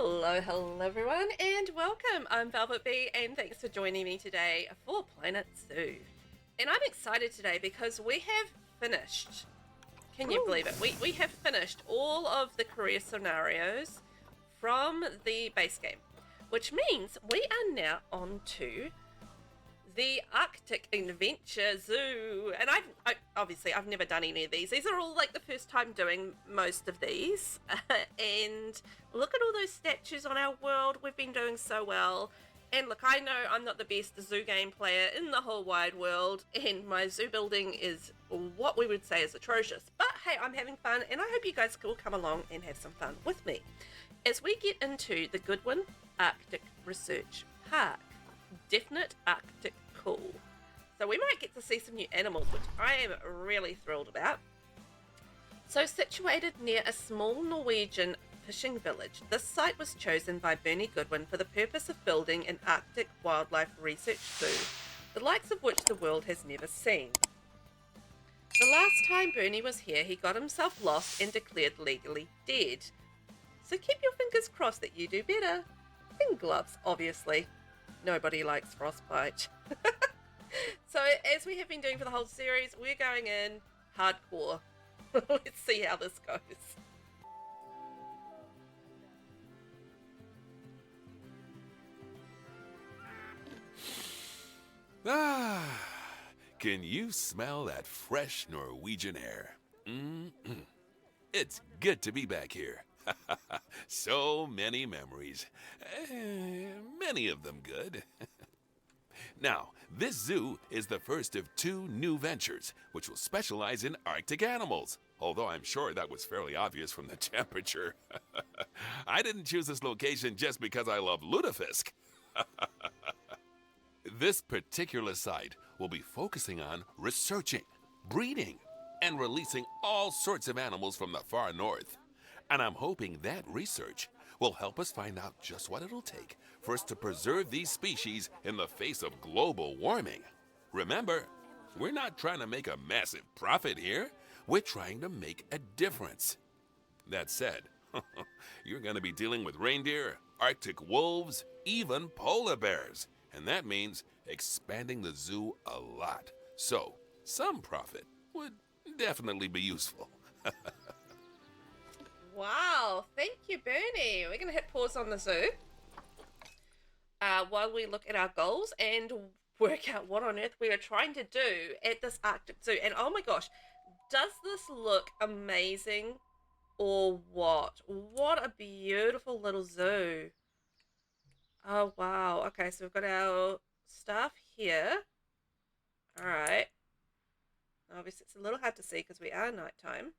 Hello everyone, and welcome. I'm VelvettB, and thanks for joining me today for Planet Zoo. And I'm excited today because we have finished. Can you believe it? We have finished all of the career scenarios from the base game, which means we are now on to the Arctic Adventure Zoo. And I've never done any of these. These are all like the first time doing most of these. And look at all those statues on our world. We've been doing so well. And look, I know I'm not the best zoo game player in the whole wide world, and my zoo building is what we would say is atrocious. But hey, I'm having fun, and I hope you guys will come along and have some fun with me as we get into the Goodwin Arctic Research Park. Definite Arctic cool. So we might get to see some new animals, which I am really thrilled about. So situated near a small Norwegian fishing village, this site was chosen by Bernie Goodwin for the purpose of building an Arctic wildlife research zoo, the likes of which the world has never seen. The last time Bernie was here, he got himself lost and declared legally dead. So keep your fingers crossed that you do better. And gloves, obviously. Nobody likes frostbite. So as we have been doing for the whole series, we're going in hardcore. Let's see how this goes. Ah, can you smell that fresh Norwegian air? It's good to be back here. So many memories. Many of them good. Now, this zoo is the first of two new ventures, which will specialize in Arctic animals. Although I'm sure that was fairly obvious from the temperature. I didn't choose this location just because I love lutefisk. This particular site will be focusing on researching, breeding, and releasing all sorts of animals from the far north. And I'm hoping that research will help us find out just what it'll take for us to preserve these species in the face of global warming. Remember, we're not trying to make a massive profit here. We're trying to make a difference. That said, you're going to be dealing with reindeer, Arctic wolves, even polar bears. And that means expanding the zoo a lot. So, some profit would definitely be useful. Wow, thank you, Bernie. We're going to hit pause on the zoo while we look at our goals and work out what on earth we are trying to do at this Arctic Zoo. And oh my gosh, does this look amazing or what? What a beautiful little zoo. Oh, wow. Okay, so we've got our stuff here. All right. Obviously, it's a little hard to see because we are nighttime,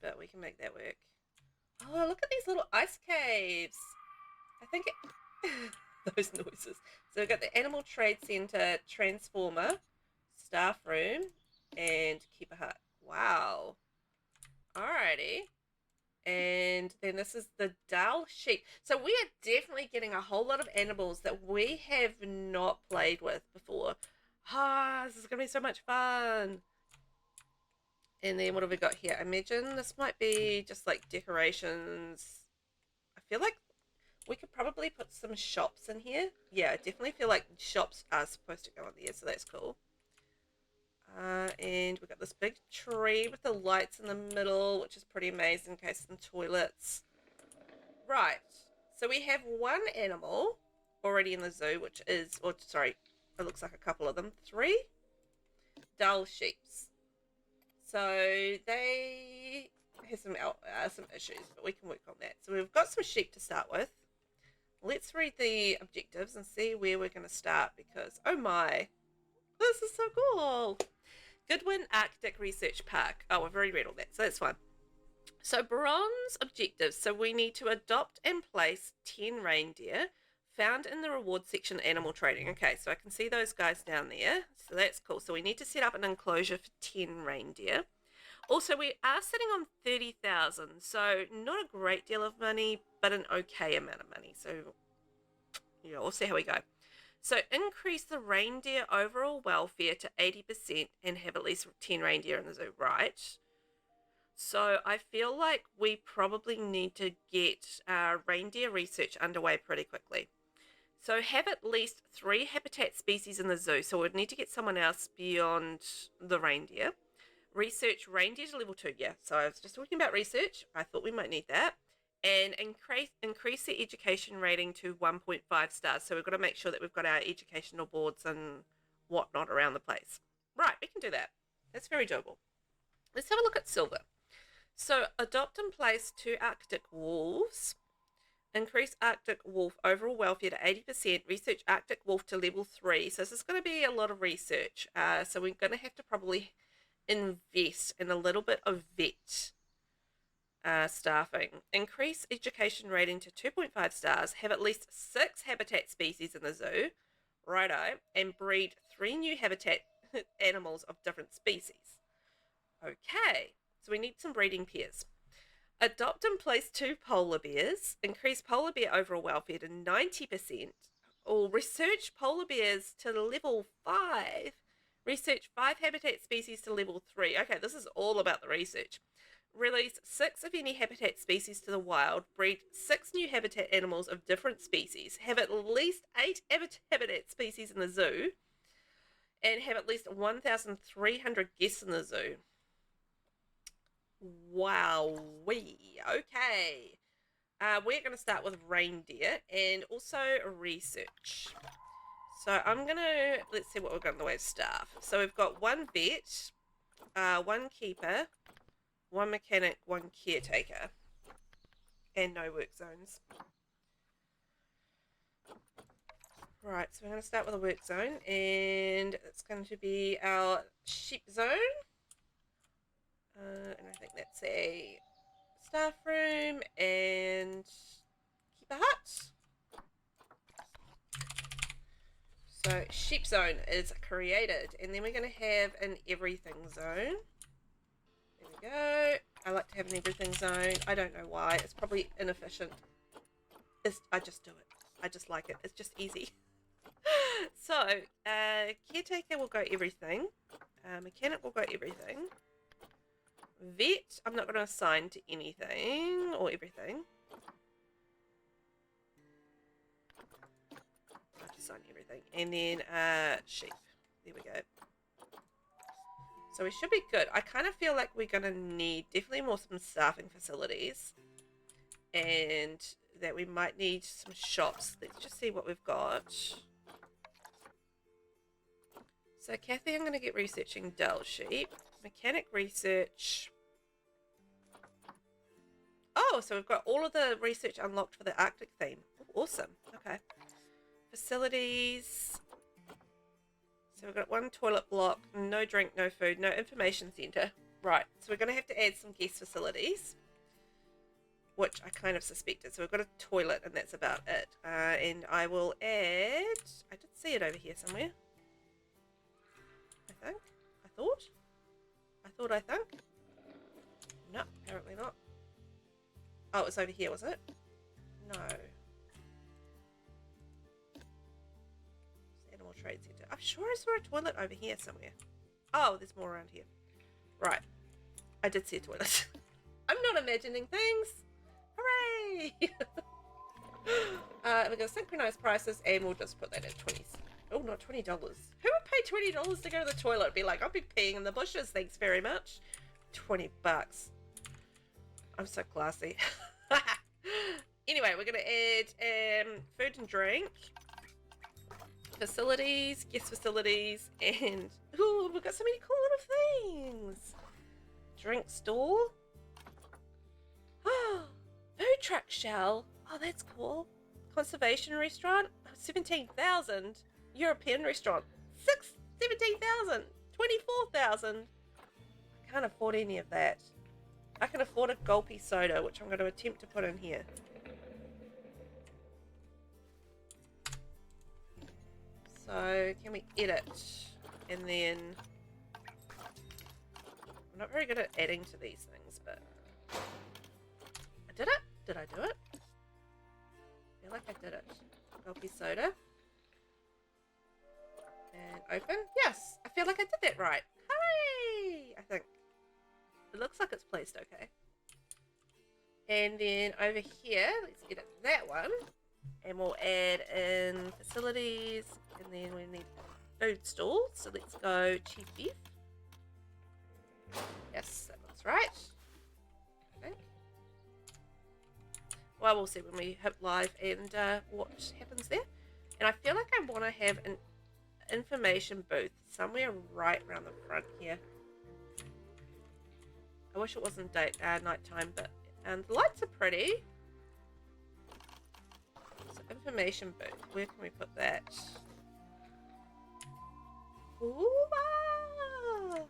but we can make that work. Oh, look at these little ice caves. I think those noises. So we've got the Animal Trade Center, Transformer, Staff Room, and Keeper Hut. Wow. Alrighty. And then this is the Dal sheep. So we are definitely getting a whole lot of animals that we have not played with before. This is going to be so much fun. And then what have we got here? I imagine this might be just like decorations. I feel like we could probably put some shops in here. Yeah, I definitely feel like shops are supposed to go in there, so that's cool. And we've got this big tree with the lights in the middle, which is pretty amazing. Okay, some toilets. Right, so we have one animal already in the zoo, which is, or sorry, it looks like a couple of them. 3 dull sheeps. So they have some issues, but we can work on that. So we've got some sheep to start with. Let's read the objectives and see where we're going to start because, oh my, this is so cool. Goodwin Arctic Research Park. Oh, we've already read all that, so that's fine. So bronze objectives. So we need to adopt and place 10 reindeer found in the reward section animal trading. Okay, so I can see those guys down there. So that's cool. So we need to set up an enclosure for 10 reindeer. Also, we are sitting on 30,000. So not a great deal of money, but an okay amount of money. So yeah, we'll see how we go. So increase the reindeer overall welfare to 80% and have at least 10 reindeer in the zoo, right? So I feel like we probably need to get reindeer research underway pretty quickly. So have at least 3 habitat species in the zoo. So we'd need to get someone else beyond the reindeer. Research reindeer to level 2. Yeah, so I was just talking about research. I thought we might need that. And increase the education rating to 1.5 stars. So we've got to make sure that we've got our educational boards and whatnot around the place. Right, we can do that. That's very doable. Let's have a look at silver. So adopt and place 2 Arctic wolves. Increase Arctic wolf overall welfare to 80%. Research Arctic wolf to level 3. So this is going to be a lot of research. So we're going to have to probably invest in a little bit of vet staffing. Increase education rating to 2.5 stars. Have at least 6 habitat species in the zoo. Righto. And breed 3 new habitat animals of different species. Okay. So we need some breeding pairs. Adopt and place 2 polar bears. Increase polar bear overall welfare to 90%. Or research polar bears to level 5. Research 5 habitat species to level 3. Okay, this is all about the research. Release 6 of any habitat species to the wild. Breed 6 new habitat animals of different species. Have at least 8 habitat species in the zoo. And have at least 1,300 guests in the zoo. Wowee. Okay. We're going to start with reindeer and also research. So I'm going to, let's see what we've got in the way of staff. So we've got 1 vet, 1 keeper, 1 mechanic, 1 caretaker, and no work zones. Right, so we're going to start with a work zone, and it's going to be our sheep zone. And I think that's a staff room and keeper hut. So sheep zone is created, and then we're going to have an everything zone. There we go. I like to have an everything zone. I don't know why. It's probably inefficient. I just do it. I just like it. It's just easy. So caretaker will go everything. Mechanic will go everything. Vet, I'm not going to assign to anything or everything. I'll assign everything. And then sheep. There we go. So we should be good. I kind of feel like we're going to need definitely some staffing facilities. And that we might need some shops. Let's just see what we've got. So Kathy, I'm going to get researching dull sheep. Mechanic research. Oh, so we've got all of the research unlocked for the Arctic theme. Oh, awesome. Okay. Facilities. So we've got 1 toilet block, no drink, no food, no information centre. Right, so we're going to have to add some guest facilities, which I kind of suspected. So we've got a toilet, and that's about it. And I will add... I did see it over here somewhere. I think. I think. No, apparently not. Oh, it was over here, was it? No. Animal Trade Centre. I'm sure I saw a toilet over here somewhere. Oh, there's more around here. Right. I did see a toilet. I'm not imagining things. Hooray! We're going to synchronize prices, and we'll just put that at 20. Oh, not $20. Who would pay $20 to go to the toilet? Be like, I'll be peeing in the bushes, thanks very much. $20. I'm so classy. Anyway, we're going to add food and drink, facilities, guest facilities, and ooh, we've got so many cool little things. Drink stall. Oh, food truck shell. Oh, that's cool. Conservation restaurant. 17,000. European restaurant. 17,000. 24,000. I can't afford any of that. I can afford a gulpy soda, which I'm going to attempt to put in here. So, can we edit? And then... I'm not very good at adding to these things, but... I did it? Did I do it? I feel like I did it. Gulpy soda. And open. Yes! I feel like I did that right. Hooray! I think. It looks like it's placed okay. And then over here, let's edit that one. And we'll add in facilities. And then we need food stalls. So let's go chief beef. Yes, that looks right. I think. Well, we'll see when we hit live and what happens there. And I feel like I want to have an information booth somewhere right around the front here. I wish it wasn't nighttime, but the lights are pretty. So information booth, where can we put that? Ooh, ah.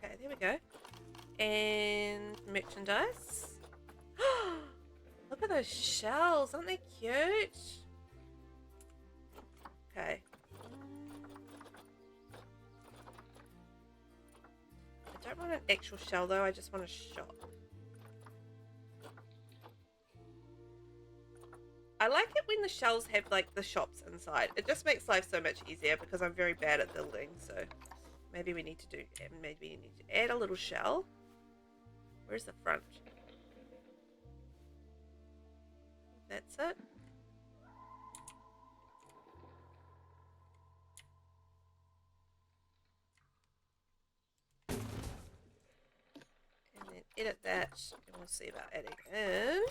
Okay, there we go. And merchandise. Look at those shells, aren't they cute? Okay. I don't want an actual shell though, I just want a shop. I like it when the shells have like the shops inside. It just makes life so much easier because I'm very bad at building, so maybe we need to add a little shell. Where's the front? That's it. And then edit that, and we'll see about adding in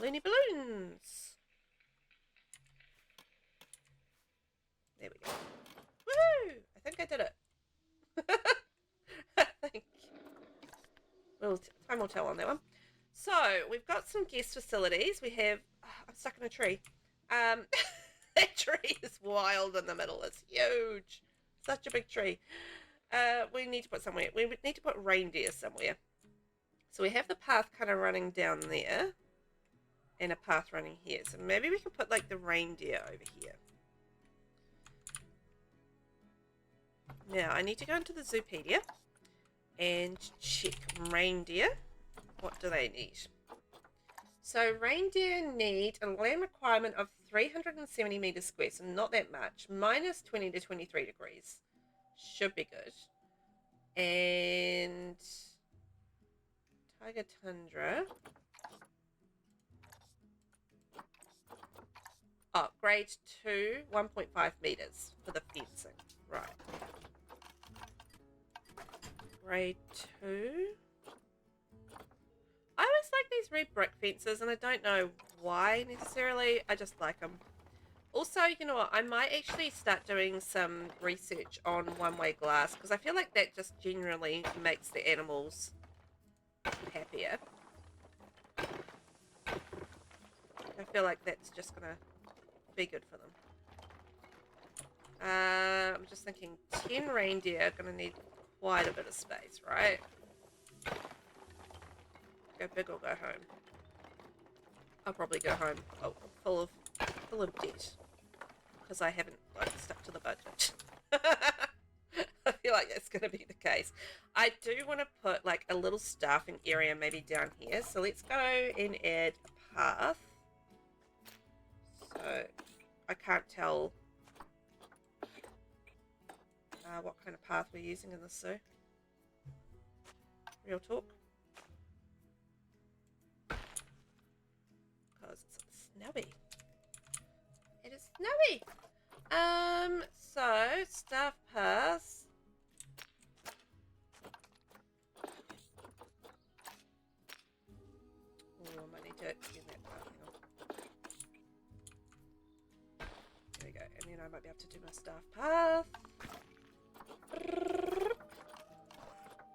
loony balloons. There we go. Woohoo! I think I did it. I think. Well, time will tell on that one. So, we've got some guest facilities. We have... Oh, I'm stuck in a tree. That tree is wild in the middle. It's huge. Such a big tree. We need to put somewhere. We need to put reindeer somewhere. So, we have the path kind of running down there. And a path running here. So, maybe we can put, like, the reindeer over here. Now, I need to go into the Zoopedia and check reindeer. What do they need? So reindeer need a land requirement of 370 meters square, so not that much. Minus 20 to 23 degrees. Should be good. And Tiger Tundra. Oh, grade 2, 1.5 meters for the fencing. Right. Grade 2. I always like these red brick fences, and I don't know why necessarily. I just like them. Also, you know what? I might actually start doing some research on one-way glass, because I feel like that just generally makes the animals happier. I feel like that's just going to be good for them. I'm just thinking 10 reindeer are going to need quite a bit of space, right? Go big or go home. I'll probably go home full of debt because I haven't stuck to the budget. I feel like that's going to be the case. I do want to put like a little staffing area maybe down here. So let's go and add a path. So I can't tell what kind of path we're using in this zoo. Real talk. Because it's snowy. It is snowy. So staff pass. Oh, I might need to extend that path. Hang on. There we go. And then I might be able to do my staff path.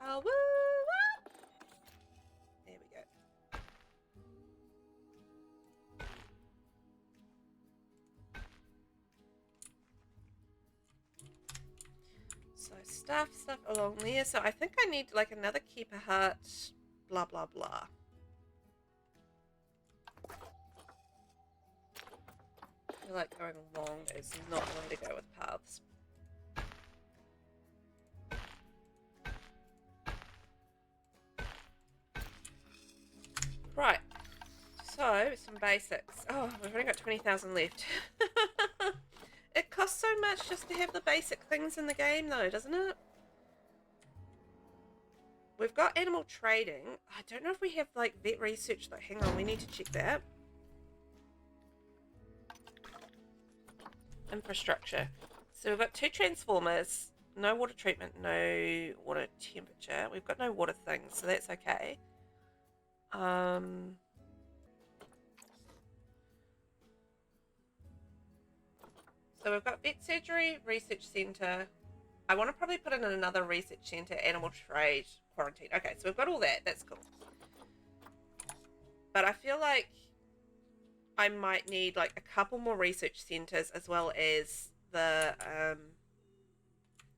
Oh, woo, woo. There we go. So stuff along there. So I think I need like another keeper hut, blah blah blah. I feel like going along is not the way to go with paths. Right, so some basics. Oh, we've only got 20,000 left. It costs so much just to have the basic things in the game though, doesn't it? we've got animal trading. I don't know if we have like vet research though. Hang on, we need to check that. Infrastructure. So we've got 2 transformers, no water treatment, no water temperature. We've got no water things, so that's okay. So we've got vet surgery, research centre. I want to probably put in another research centre, animal trade, quarantine. Okay, so we've got all that. That's cool. But I feel like I might need like a couple more research centres as well as the oh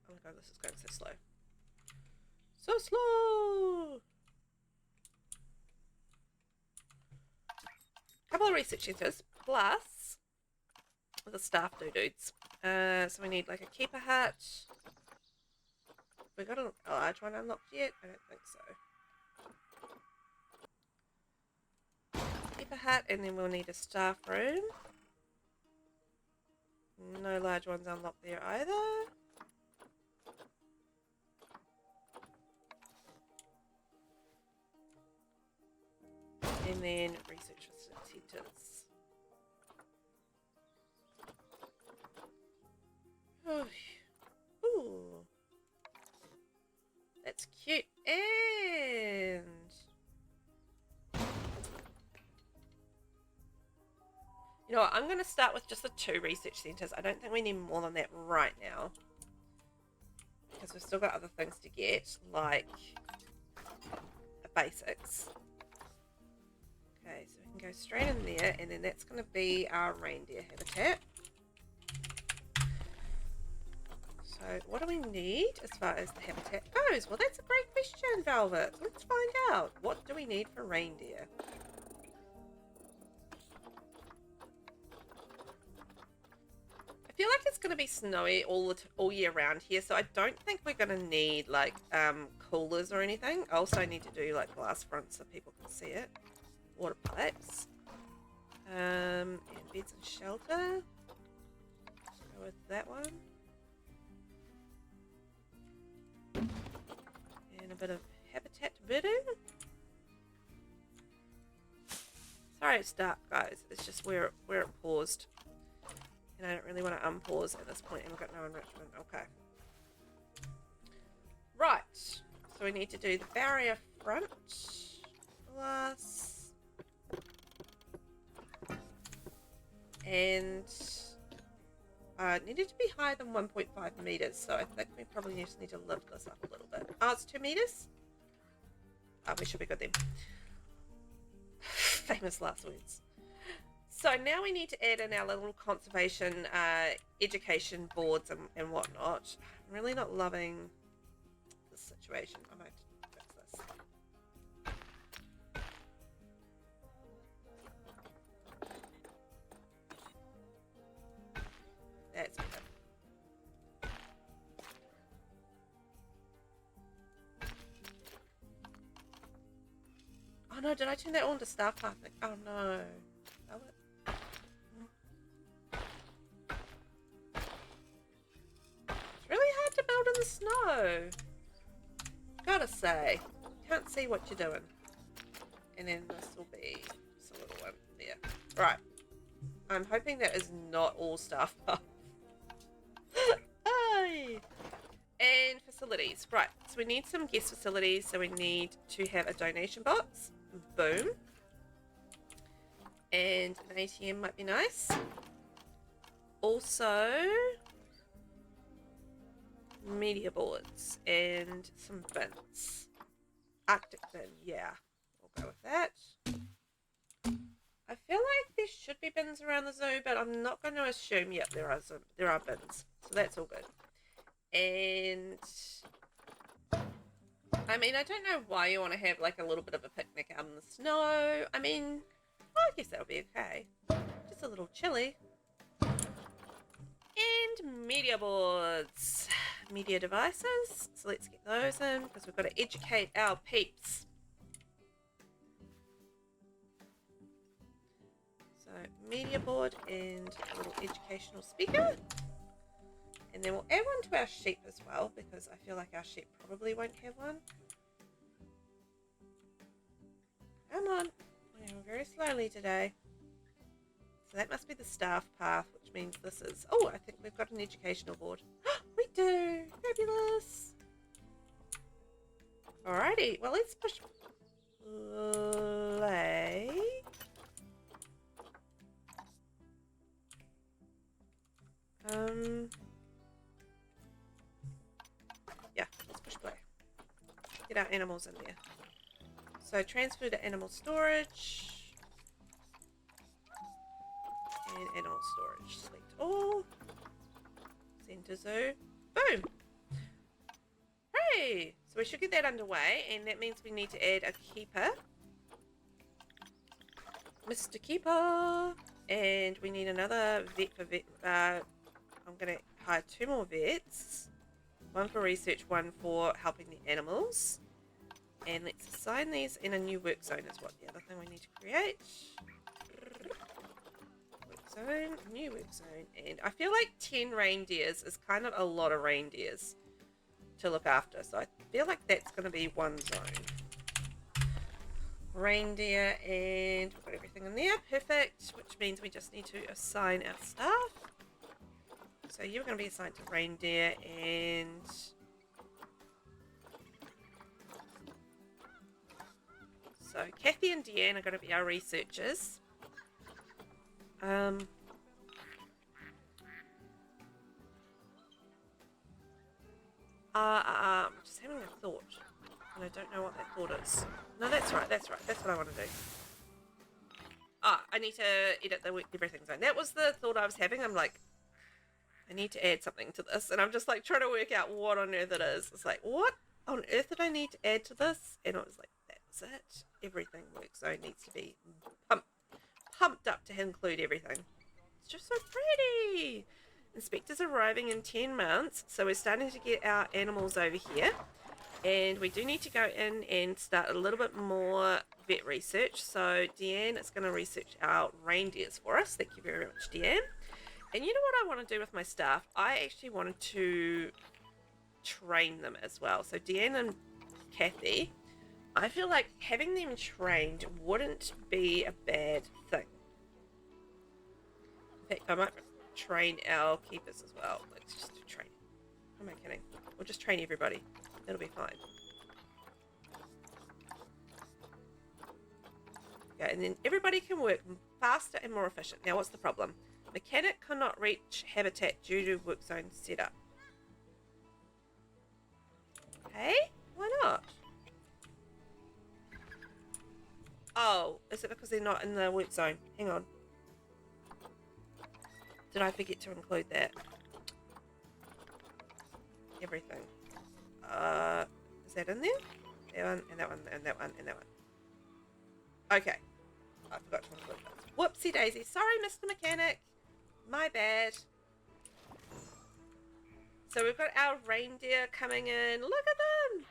my god, this is going so slow. So slow. Couple of research centres plus the staff dudes. So we need like a keeper hut. We got a large one unlocked yet? I don't think so. Keeper hut, and then we'll need a staff room. No large ones unlocked there either. And then research centers. Oh. Ooh. That's cute. And you know what? I'm going to start with just the 2 research centers. I don't think we need more than that right now, because we've still got other things to get, like the basics. Okay, so we can go straight in there, and then that's going to be our reindeer habitat. So what do we need as far as the habitat goes? Well, that's a great question, Velvet. Let's find out. What do we need for reindeer? I feel like it's going to be snowy all year round here, so I don't think we're going to need like coolers or anything. I also need to do like glass fronts so people can see it. Water pipes. And beds and shelter. Go with that one. And a bit of habitat bidding. Sorry it's dark, guys. It's just where it paused. And I don't really want to unpause at this point, and we've got no enrichment. Okay. Right. So we need to do the barrier front. Glass. And it needed to be higher than 1.5 meters, so I think we probably just need to lift this up a little bit. Oh, it's 2 meters? Oh, we should be good then. Famous last words. So now we need to add in our little conservation education boards and whatnot. I'm really not loving this situation. I might fix this. That's better. Oh no, did I turn that on to staff pathing? Oh no. It's really hard to build in the snow. Gotta say. Can't see what you're doing. And then this will be just a little one there. Right. I'm hoping that is not all staff path. And facilities. Right, so we need some guest facilities, so we need to have a donation box. Boom. And an ATM might be nice. Also, media boards and some bins. Arctic bin, yeah. We'll go with that. I feel like there should be bins around the zoo, but I'm not going to assume yet there are bins. So that's all good. And I mean, I don't know why you want to have like a little bit of a picnic out in the snow. I mean, I guess that'll be okay. Just a little chilly. And media boards. Media devices. So let's get those in because we've got to educate our peeps. So media board and a little educational speaker. And then we'll add one to our sheep as well, because I feel like our sheep probably won't have one. Come on. We're going very slowly today. So that must be the staff path, which means this is... Oh, I think we've got an educational board. We do! Fabulous! Alrighty, well let's push play. Yeah, let's push play. Get our animals in there. So transfer to animal storage. And animal storage. Select all. Send to zoo. Boom! Hey! So we should get that underway, and that means we need to add a keeper. Mr. Keeper! And we need another vet for vet. I'm going to hire 2 more vets. 1 for research, 1 for helping the animals. And let's assign these in a new work zone is what the other thing we need to create. Work zone, new work zone. And I feel like 10 reindeers is kind of a lot of reindeers to look after. So I feel like that's going to be 1 zone. Reindeer, and we've got everything in there. Perfect. Which means we just need to assign our staff. So you're going to be assigned to reindeer, and so Kathy and Deanne are going to be our researchers. I'm just having a thought, and I don't know what that thought is. No, that's right. That's what I want to do. I need to edit the everything zone. That was the thought I was having. I'm like, I need to add something to this, and I'm just like trying to work out what on earth it is. It's like, what on earth did I need to add to this? And I was like, that's it. Everything work zone needs to be pumped up to include everything. It's just so pretty. Inspectors arriving in 10 months, so we're starting to get our animals over here, and we do need to go in and start a little bit more vet research. So Deanne is going to research our reindeers for us. Thank you very much, Deanne. And you know what I want to do with my staff? I actually wanted to train them as well. So Deanne and Kathy, I feel like having them trained wouldn't be a bad thing. In fact, I might train our keepers as well. Let's just do training. Am I kidding? We'll just train everybody. It'll be fine. Okay, and then everybody can work faster and more efficient. Now, what's the problem? Mechanic cannot reach habitat due to work zone setup. Hey? Why not? Oh, is it because they're not in the work zone? Hang on. Did I forget to include that? Everything. Is that in there? That one, and that one, and that one, and that one. Okay. I forgot to include those. Whoopsie daisy. Sorry, Mr. Mechanic. My bad. So we've got our reindeer coming in. Look at them!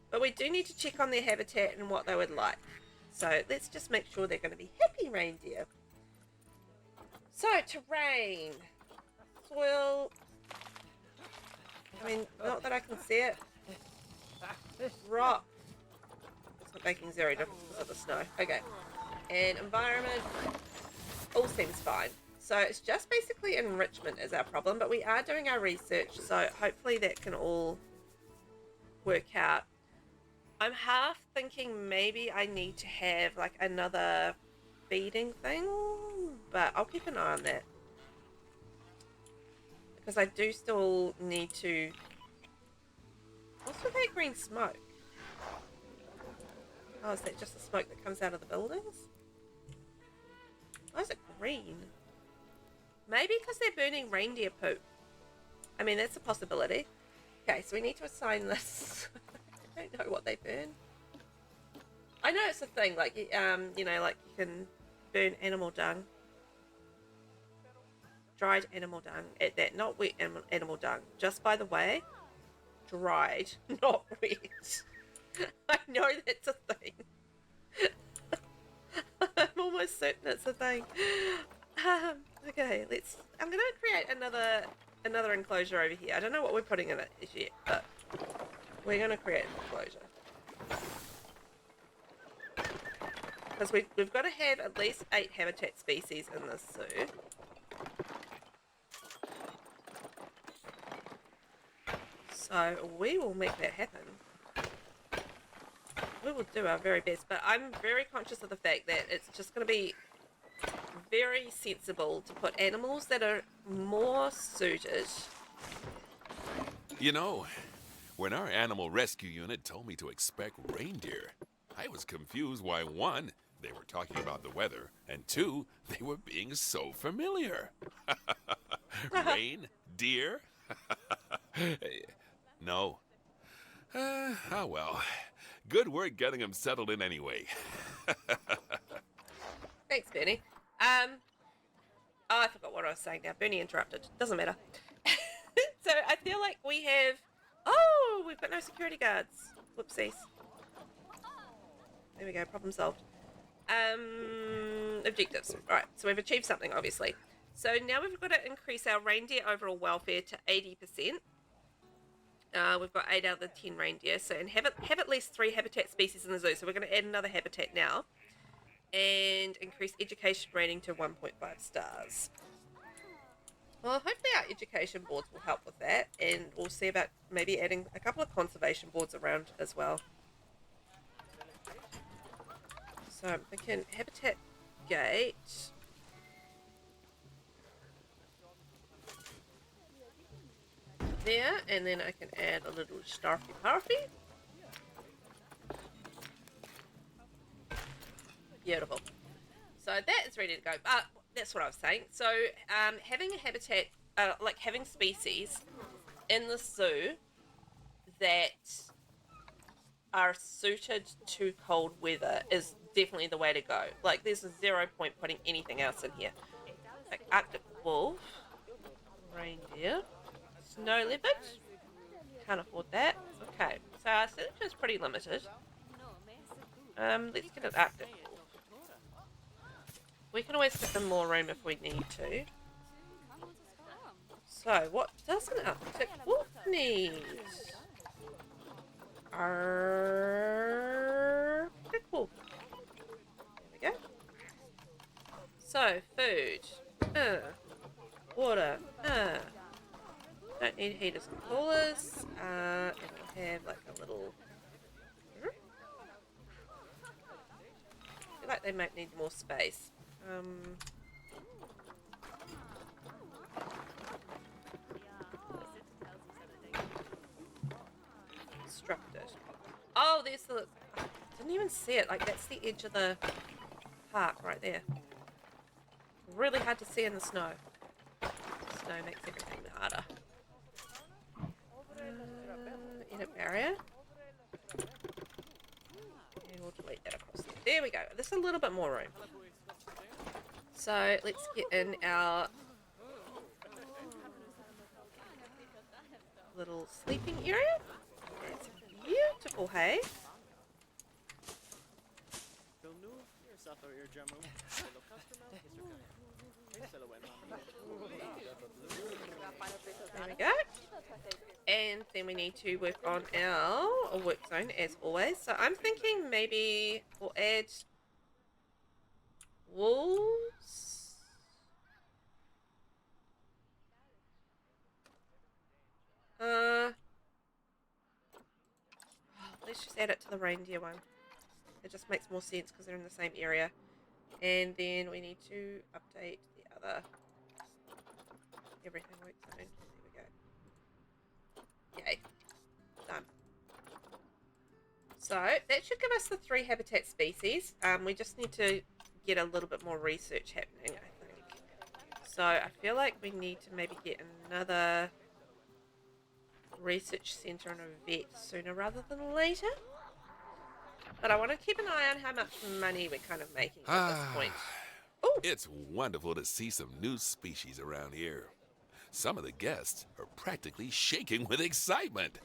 But we do need to check on their habitat and what they would like. So let's just make sure they're going to be happy reindeer. So, terrain. Soil. I mean, not that I can see it. Rock. It's not making 0 difference because of the snow. Okay. And environment. All seems fine. So it's just basically enrichment is our problem, but we are doing our research, so hopefully that can all work out. I'm half thinking maybe I need to have like another feeding thing, but I'll keep an eye on that. Because I do still need to... What's with that green smoke? Oh, is that just the smoke that comes out of the buildings? Why is it green? Maybe because they're burning reindeer poop. I mean, that's a possibility. Okay, so we need to assign this. I don't know what they burn. I know it's a thing, like, you know, like you can burn animal dung. Dried animal dung. At that, not wet animal dung. Just by the way, dried, not wet. I know that's a thing. I'm almost certain it's a thing. Okay, I'm gonna create another enclosure over here. I don't know what we're putting in it as yet, but we're gonna create an enclosure. because we've got to have at least 8 habitat species in this zoo. So we will make that happen. We will do our very best, but I'm very conscious of the fact that it's just going to be very sensible to put animals that are more suited. You know, when our animal rescue unit told me to expect reindeer, I was confused why, one, they were talking about the weather, and two, they were being so familiar. Reindeer? No. Oh well. Good work getting him settled in anyway. Thanks, Bernie. Oh, I forgot what I was saying now. Bernie interrupted. Doesn't matter. So I feel like we have... Oh, we've got no security guards. Whoopsies. There we go. Problem solved. Objectives. Right. So we've achieved something, obviously. So now we've got to increase our reindeer overall welfare to 80%. We've got 8 out of the 10 reindeer. So and have at least 3 habitat species in the zoo. So we're going to add another habitat now. And increase education rating to 1.5 stars. Well, hopefully our education boards will help with that, and we'll see about maybe adding a couple of conservation boards around as well. So I'm thinking habitat gate. There, and then I can add a little starfy parfy. Beautiful. So that is ready to go. That's what I was saying. So having a habitat, like having species in the zoo that are suited to cold weather is definitely the way to go. Like there's zero point putting anything else in here. Like Arctic wolf, reindeer, snow leopard. Can't afford that. Okay, so our selection is pretty limited. Let's get an Arctic wolf. We can always give them more room if we need to. So, what does an Arctic wolf need? Arctic wolf. There we go. So, food. Water. Don't need heaters and coolers. And we'll have like a little... I feel like they might need more space. Constructed. Oh, there's the... I didn't even see it. Like, that's the edge of the park right there. Really hard to see in the snow. Snow makes everything harder. Edit barrier. And we'll delete that across there. There we go. There's a little bit more room. So let's get in our little sleeping area. It's beautiful, hey? There we go. And then we need to work on our work zone as always. So I'm thinking maybe we'll add wolves. Let's just add it to the reindeer one. It just makes more sense because they're in the same area. And then we need to update the other everything work zone. There we go. Yay. Done. So that should give us the 3 habitat species. We just need to get a little bit more research happening, I think. So I feel like we need to maybe get another research centre and a vet sooner rather than later. But I want to keep an eye on how much money we're kind of making at this point. Ooh. It's wonderful to see some new species around here. Some of the guests are practically shaking with excitement.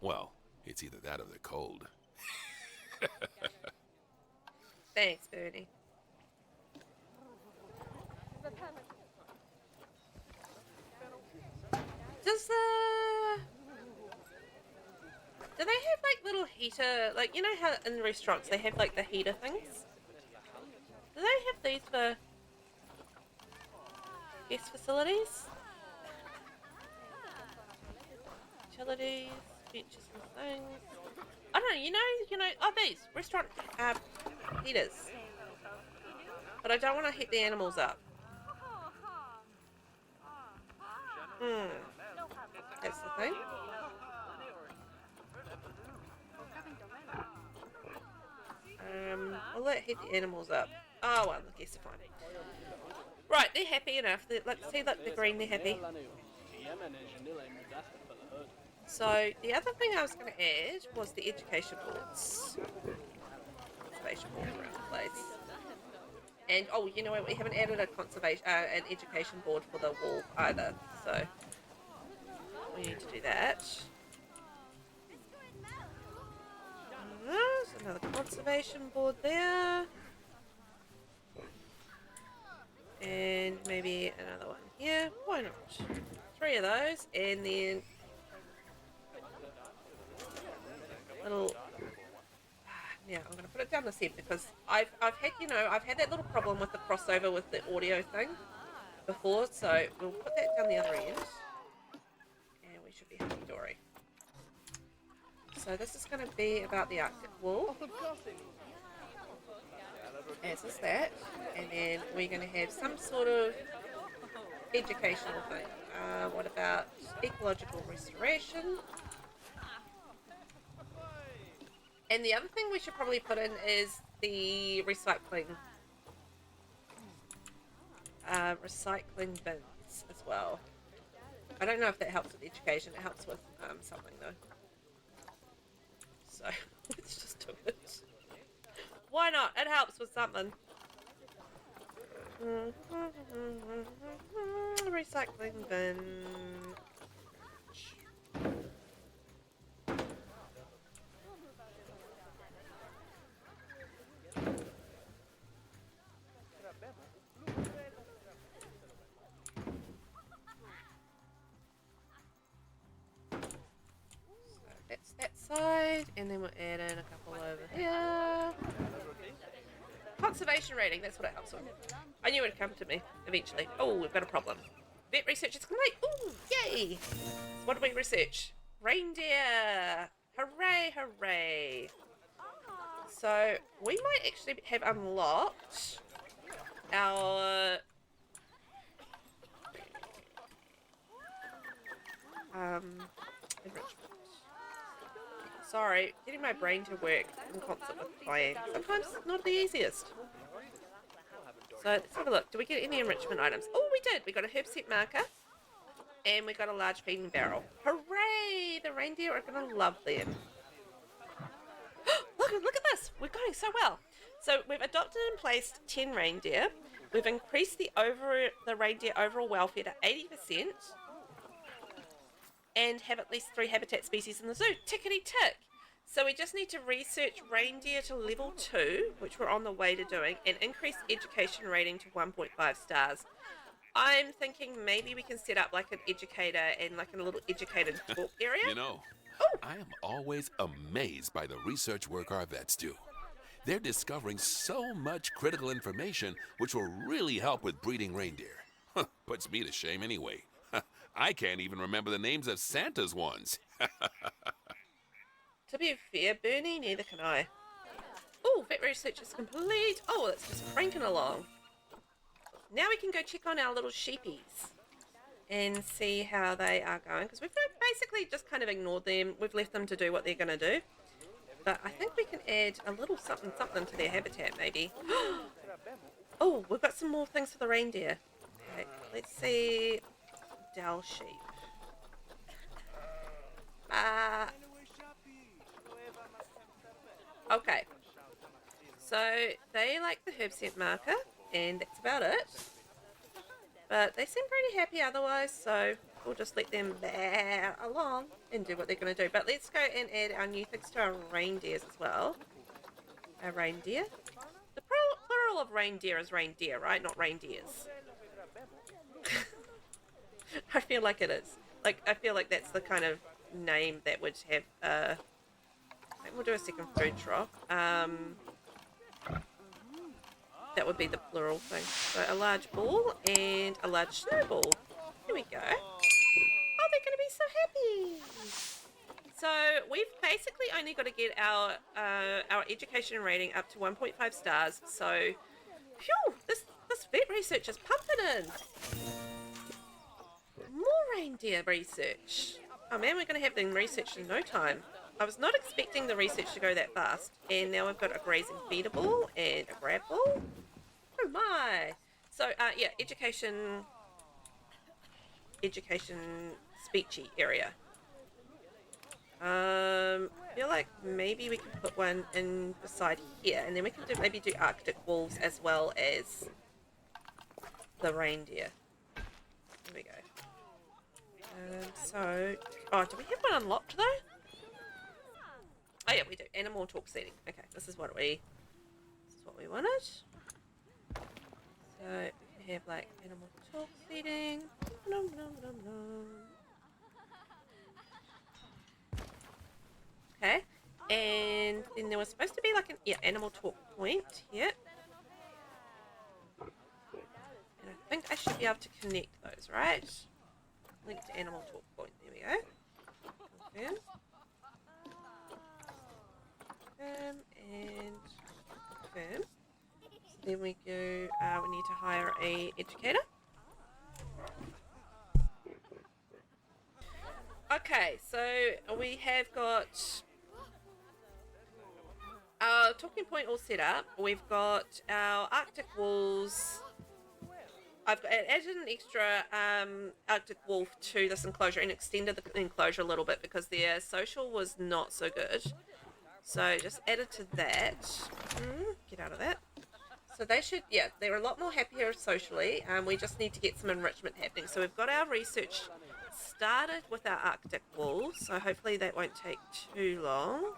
Well, it's either that or the cold. Thanks, Bernie. Do they have like little heater, like you know how in restaurants they have like the heater things? these for guest facilities? Utilities, benches and things. I don't know, oh, these restaurant heaters. But I don't want to heat the animals up. That's the thing. I'll let heat the animals up. Oh well, I guess they're fine. Right, they're happy enough. Look, the green, they're happy. So the other thing I was going to add was the education boards. Conservation board around the place. And oh, you know what? We haven't added an education board for the wall either. So we need to do that. There's another conservation board there. And maybe another one here. Why not? 3 of those. And then little... Yeah, I'm going to put it down the set because I've had that little problem with the crossover with the audio thing before. So we'll put that down the other end. And we should be hunky-dory. So this is going to be about the Arctic wool, as is that, and then we're going to have some sort of educational thing. What about ecological restoration? And the other thing we should probably put in is the recycling bins as well. I don't know if that helps with education. It helps with something though. So let's just do it. Why not? It helps with something. Recycling bin. That's that side, and then we'll add in a couple over here. Conservation rating, that's what it helps with. I knew it would come to me eventually. Oh, we've got a problem. Vet research is complete. Ooh, yay! So what did we research? Reindeer! Hooray, hooray! So we might actually have unlocked our enrichment. Sorry, getting my brain to work in concert with playing. Sometimes it's not the easiest. So let's have a look. Do we get any enrichment items? Oh, we did. We got a herb set marker. And we got a large feeding barrel. Hooray! The reindeer are going to love them. Look at this. We're going so well. So we've adopted and placed 10 reindeer. We've increased the reindeer overall welfare to 80%. And have at least 3 habitat species in the zoo. Tickety tick. So we just need to research reindeer to level 2, which we're on the way to doing, and increase education rating to 1.5 stars. I'm thinking maybe we can set up like an educator and like a little educated talk area. You know, I am always amazed by the research work our vets do. They're discovering so much critical information which will really help with breeding reindeer. Puts me to shame anyway. I can't even remember the names of Santa's ones. To be fair, Bernie, neither can I. Oh, vet research is complete. Oh, it's just cranking along. Now we can go check on our little sheepies and see how they are going. Because we've basically just kind of ignored them. We've left them to do what they're going to do. But I think we can add a little something to their habitat, maybe. Oh, we've got some more things for the reindeer. Okay, let's see. Dell sheep. Okay. So they like the herb scent marker, and that's about it. But they seem pretty happy otherwise, so we'll just let them bear along and do what they're going to do. But let's go and add our new things to our reindeers as well. Our reindeer. The plural of reindeer is reindeer, right? Not reindeers. I feel like it is. I feel like that's the kind of name that would have, I think we'll do a second food trough. that would be the plural thing. So a large ball and a large snowball. Here we go. Oh, they're going to be so happy. So we've basically only got to get our education rating up to 1.5 stars. So, phew, this vet research is pumping in. More reindeer research. Oh man, we're going to have them researched in no time. I was not expecting the research to go that fast. And now we've got a grazing feedable and a grab ball. Oh my. So, yeah, education speechy area. I feel like maybe we can put one in beside here, and then we can maybe do Arctic wolves as well as the reindeer. There we go. So, oh, do we have one unlocked though? Oh yeah, we do. Animal talk setting. Okay, this is what we wanted. So we can have like animal talk setting. Nom, nom, nom, nom. Okay, and then there was supposed to be like an animal talk point here. And I think I should be able to connect those, right? Link to animal talk point. There we go. Confirm. Confirm and confirm. So then we go, we need to hire a educator. Okay, so we have got our talking point all set up. We've got our Arctic wolves. I've added an extra Arctic wolf to this enclosure and extended the enclosure a little bit because their social was not so good. So just added to that. Get out of that. So they should, yeah, they're a lot more happier socially. We just need to get some enrichment happening. So we've got our research started with our Arctic wolves. So hopefully that won't take too long.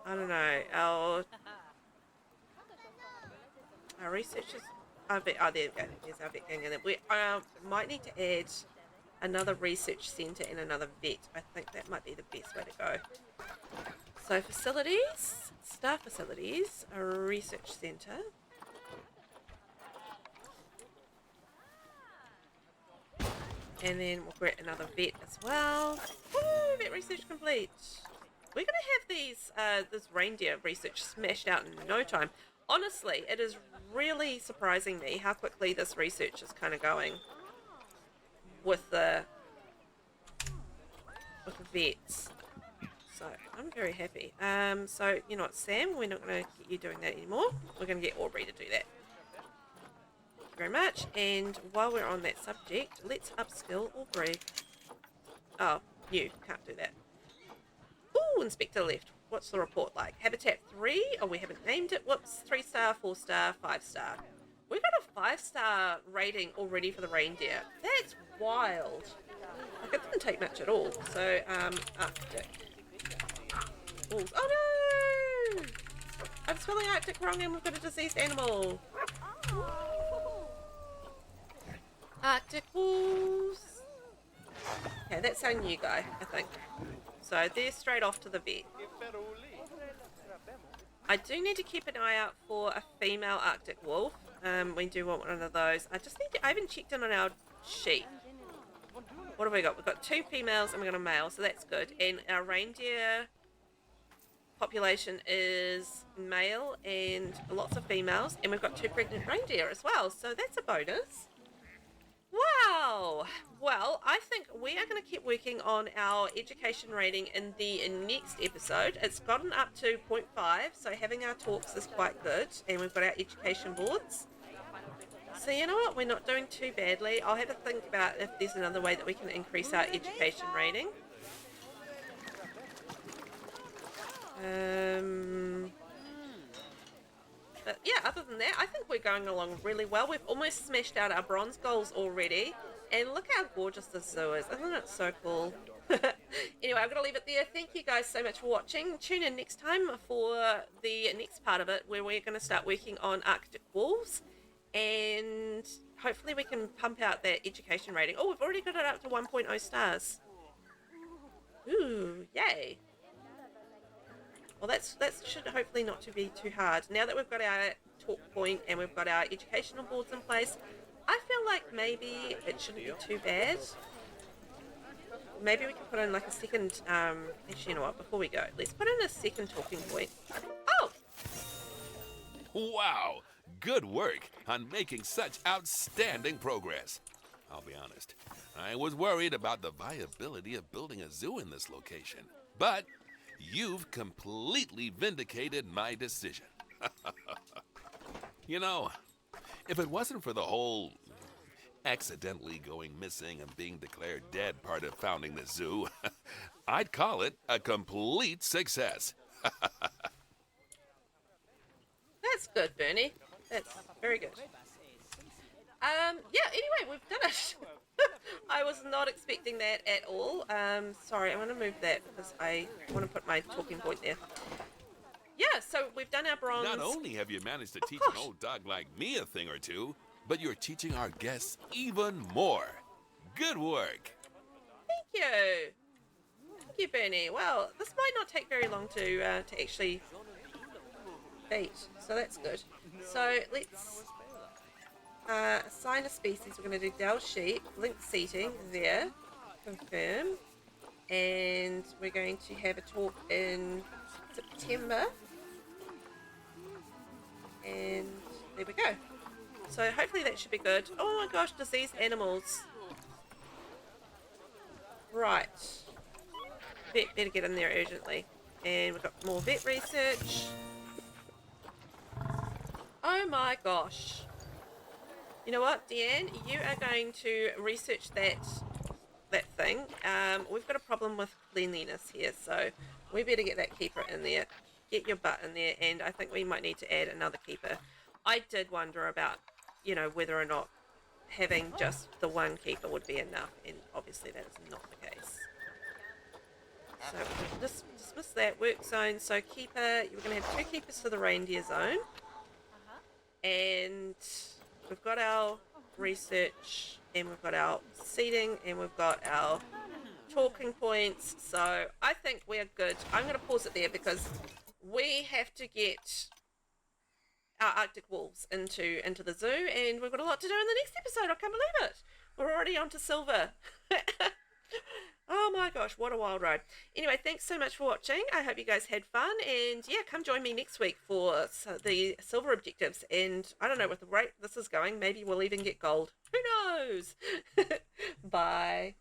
I don't know. Our researchers. Oh, there we go. There's our vet going in there. We might need to add another research centre and another vet. I think that might be the best way to go. So facilities, staff facilities, a research centre. And then we'll create another vet as well. Woo, vet research complete. We're going to have these this reindeer research smashed out in no time. Honestly, it is really surprising me how quickly this research is kind of going with the vets. So I'm very happy. So you know what, Sam, we're not going to get you doing that anymore. We're going to get Aubrey to do that. Thank you very much. And while we're on that subject, let's upskill Aubrey. Oh, you can't do that. Ooh, Inspector left. What's the report like? Habitat 3? Oh, we haven't named it. Whoops. 3-star, 4-star, 5-star. We got a 5-star rating already for the reindeer. That's wild. Like, it didn't take much at all. So, Arctic. Wolves. Oh no! I'm spelling Arctic wrong and we've got a diseased animal. Arctic wolves. Okay, that's our new guy, I think. So they're straight off to the vet. I do need to keep an eye out for a female Arctic wolf. We do want one of those. I haven't checked in on our sheep. What have we got? We've got 2 females and we've got a male, so that's good. And our reindeer population is male and lots of females. And we've got 2 pregnant reindeer as well, so that's a bonus. Wow! Well, I think we are going to keep working on our education rating in the next episode. It's gotten up to 0.5, so having our talks is quite good. And we've got our education boards. So you know what? We're not doing too badly. I'll have a think about if there's another way that we can increase our education rating. But yeah, other than that, I think we're going along really well. We've almost smashed out our bronze goals already. And look how gorgeous the zoo is. Isn't it so cool? Anyway, I'm going to leave it there. Thank you guys so much for watching. Tune in next time for the next part of it, where we're going to start working on Arctic wolves. And hopefully we can pump out that education rating. Oh, we've already got it up to 1.0 stars. Ooh, yay. Well, that should hopefully not to be too hard. Now that we've got our talk point and we've got our educational boards in place, I feel like maybe it shouldn't be too bad. Maybe we can put in like a second, actually, you know what, before we go, let's put in a second talking point. Oh! Wow! Good work on making such outstanding progress. I'll be honest, I was worried about the viability of building a zoo in this location. But you've completely vindicated my decision. You know, if it wasn't for the whole accidentally going missing and being declared dead part of founding the zoo, I'd call it a complete success. That's good, Bernie. That's very good. Yeah, anyway, we've done it. I was not expecting that at all. Sorry, I'm going to move that because I want to put my talking point there. Yeah, so we've done our bronze. Not only have you managed to teach an old dog like me a thing or two, but you're teaching our guests even more. Good work. Thank you. Thank you, Bernie. Well, this might not take very long to actually beat, so that's good. So let's assign a species. We're going to do Dell sheep, linked seating there, confirm, and we're going to have a talk in September, and there we go. So hopefully that should be good. Oh my gosh, diseased animals. Right. Vet better get in there urgently. And we've got more vet research. Oh my gosh. You know what, Deanne? You are going to research that thing. We've got a problem with cleanliness here, so we better get that keeper in there. Get your butt in there, and I think we might need to add another keeper. I did wonder about, you know, whether or not having just the one keeper would be enough, and obviously that is not the case. So we'll just dismiss that work zone. So keeper, you're going to have 2 keepers for the reindeer zone, and we've got our research, and we've got our seating, and we've got our talking points. So I think we're good. I'm going to pause it there because we have to get our Arctic wolves into the zoo, and we've got a lot to do in the next episode. I can't believe it. We're already on to silver. Oh my gosh, what a wild ride. Anyway, thanks so much for watching. I hope you guys had fun, and yeah, come join me next week for the silver objectives, and I don't know, with the rate this is going, maybe we'll even get gold. Who knows? Bye.